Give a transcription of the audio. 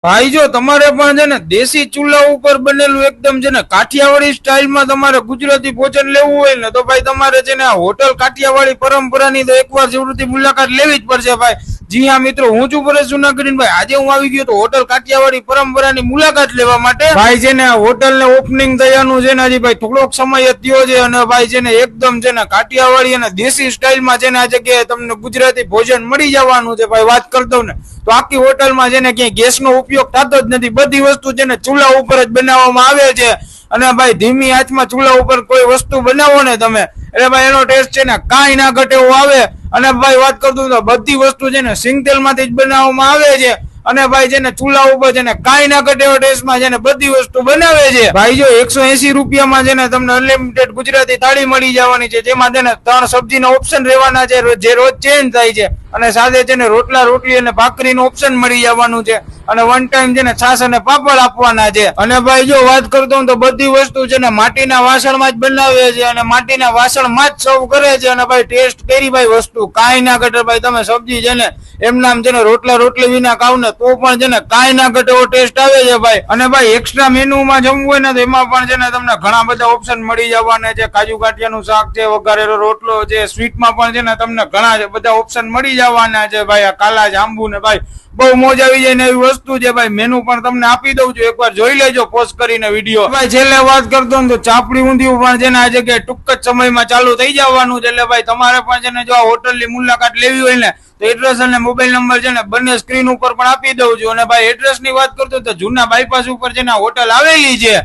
ભાઈ જો તમારે પણ છે ને દેશી ચૂલા ઉપર બનેલું એકદમ છે ને કાઠિયાવાડી સ્ટાઇલમાં તમારે ગુજરાતી ભોજન લેવું હોય ને તો ભાઈ તમારે છે ને આ હોટલ કાઠિયાવાડી પરંપરાની તો એકવાર જરૂરથી મુલાકાત લેવી જ પડશે ભાઈ। જી હા મિત્રો, હું છું પરેશ જુનાગઢ ભાઈ। આજે હું આવી ગયો તો હોટલ કાઠિયાવાડી પરંપરાની મુલાકાત લેવા માટે। ભાઈ છે ને હોટલ ને ઓપનિંગ થયાનું છે ને હજી ભાઈ થોડોક સમય જ થયો છે અને ભાઈ છે ને એકદમ છે ને કાઠિયાવાડી અને દેશી સ્ટાઇલમાં છે ને આ જગ્યાએ તમને ગુજરાતી ભોજન મળી જવાનું છે ભાઈ। વાત કરતો ને તો આખી હોટલમાં છે ને ક્યાંય ગેસનો ઉપયોગ થતો જ નથી, બધી વસ્તુ છે ને ચૂલા ઉપર જ બનાવવામાં આવે છે। અને ભાઈ ધીમી આંચમાં ચૂલા ઉપર કોઈ વસ્તુ બનાવો ને તમે એટલે ભાઈ એનો ટેસ્ટ છે ને કાંઈ ના ઘટે એવો આવે। અને ભાઈ વાત કરતું તો બધી વસ્તુ છે ને સિંગતેલ માંથી જ બનાવવામાં આવે છે અને ભાઈ છે ને ચૂલા ઉપર છે ને કાંઈ ના ઘટે એવો ટેસ્ટમાં છે ને બધી વસ્તુ બનાવે છે ભાઈ। જો 180 રૂપિયામાં છે ને તમને અનલિમિટેડ ગુજરાતી થાળી મળી જવાની છે, જેમાં છે ને 3 સબ્જીના ઓપ્શન રહેવાના છે જે રોજ ચેન્જ થાય છે અને સાથે છે ને રોટલા રોટલી અને ભાખરીનું ઓપ્શન મળી જવાનું છે અને વન ટાઈમ છે ને છાશ અને પાપડ આપવાના છે। અને ભાઈ જો વાત કરતો હું તો બધી વસ્તુ છે ને માટીના વાસણમાં જ બનાવે છે અને માટીના વાસણમાં જ સર્વ કરે છે અને ભાઈ ટેસ્ટ કરી ભાઈ વસ્તુ કાંઈ ના ઘટે ભાઈ। તમે સબ્જી છે ને એમ નામ છે ને રોટલા રોટલી વિના ખાવ ને તો પણ છે ને કાંઈ ના ઘટે એવો ટેસ્ટ આવે છે ભાઈ। અને ભાઈ એક્સ્ટ્રા મેનુમાં જમવું હોય ને તો એમાં પણ છે ને તમને ઘણા બધા ઓપ્શન મળી જવાના છે, કાજુ ગાંઠિયાનું શાક છે, વઘારેલો રોટલો છે, સ્વીટમાં પણ છે ને તમને ઘણા બધા ઓપ્શન મળી જવાના છે ભાઈ। આ કાલા જાંબુ ને ભાઈ બહુ મોજ આવી જાય ને એવી વસ્તુ છે ભાઈ। મેનુ પણ તમને આપી દઉં છું, એકવાર જોઈ લેજો પોસ્ટ કરીને વિડીયો ભાઈ। છેલ્લે વાત કરતો તો ચાપડી ઊંધિયું પણ છે ને આ જગ્યાએ ટૂંક જ સમયમાં ચાલુ થઈ જવાનું છે એટલે ભાઈ તમારે પણ છે ને જો આ હોટલની મુલાકાત લેવી હોય ને તો એડ્રેસ અને મોબાઈલ નંબર છે ને બંને સ્ક્રીન ઉપર પણ આપી દઉં છું। અને ભાઈ એડ્રેસ ની વાત કરતો તો જૂના બાયપાસ ઉપર છે ને હોટલ આવેલી છે।